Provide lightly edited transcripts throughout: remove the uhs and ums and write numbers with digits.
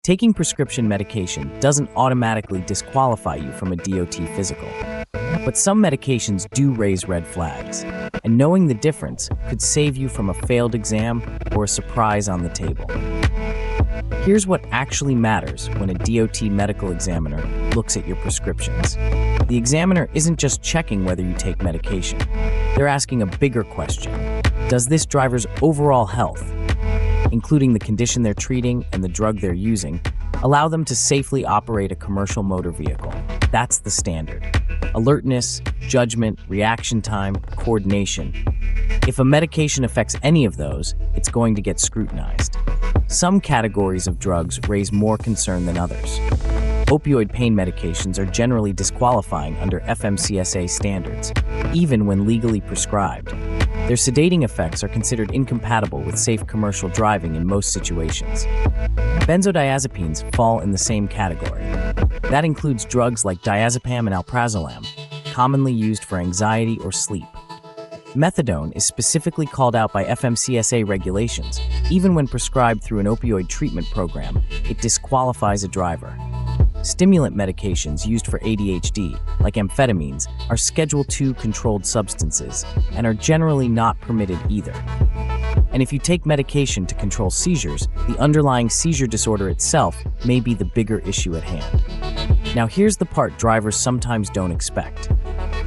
Taking prescription medication doesn't automatically disqualify you from a DOT physical. But some medications do raise red flags, and knowing the difference could save you from a failed exam or a surprise on the table. Here's what actually matters when a DOT medical examiner looks at your prescriptions. The examiner isn't just checking whether you take medication. They're asking a bigger question. Does this driver's overall health, including the condition they're treating and the drug they're using, allow them to safely operate a commercial motor vehicle? That's the standard. Alertness, judgment, reaction time, coordination. If a medication affects any of those, it's going to get scrutinized. Some categories of drugs raise more concern than others. Opioid pain medications are generally disqualifying under FMCSA standards, even when legally prescribed. Their sedating effects are considered incompatible with safe commercial driving in most situations. Benzodiazepines fall in the same category. That includes drugs like diazepam and alprazolam, commonly used for anxiety or sleep. Methadone is specifically called out by FMCSA regulations. Even when prescribed through an opioid treatment program, it disqualifies a driver. Stimulant medications used for ADHD, like amphetamines, are Schedule II controlled substances and are generally not permitted either. And if you take medication to control seizures, the underlying seizure disorder itself may be the bigger issue at hand. Now here's the part drivers sometimes don't expect.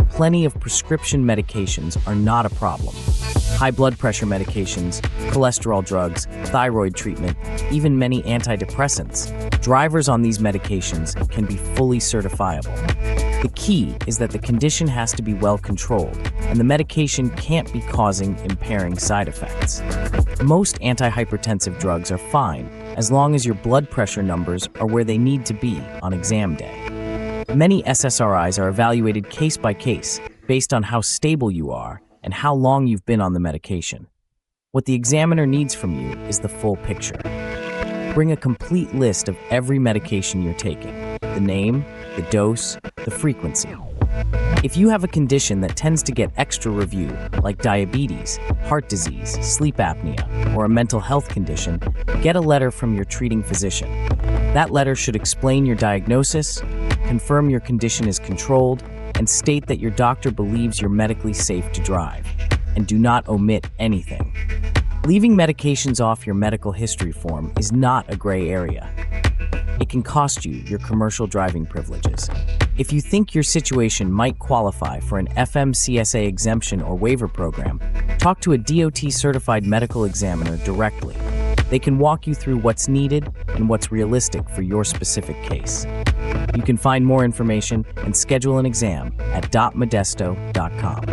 Plenty of prescription medications are not a problem. High blood pressure medications, cholesterol drugs, thyroid treatment, even many antidepressants. Drivers on these medications can be fully certifiable. The key is that the condition has to be well controlled, and the medication can't be causing impairing side effects. Most antihypertensive drugs are fine as long as your blood pressure numbers are where they need to be on exam day. Many SSRIs are evaluated case by case based on how stable you are and how long you've been on the medication. What the examiner needs from you is the full picture. Bring a complete list of every medication you're taking, the name, the dose, the frequency. If you have a condition that tends to get extra review, like diabetes, heart disease, sleep apnea, or a mental health condition, get a letter from your treating physician. That letter should explain your diagnosis, confirm your condition is controlled, and state that your doctor believes you're medically safe to drive. And do not omit anything. Leaving medications off your medical history form is not a gray area. It can cost you your commercial driving privileges. If you think your situation might qualify for an FMCSA exemption or waiver program, talk to a DOT-certified medical examiner directly. They can walk you through what's needed and what's realistic for your specific case. You can find more information and schedule an exam at .modesto.com.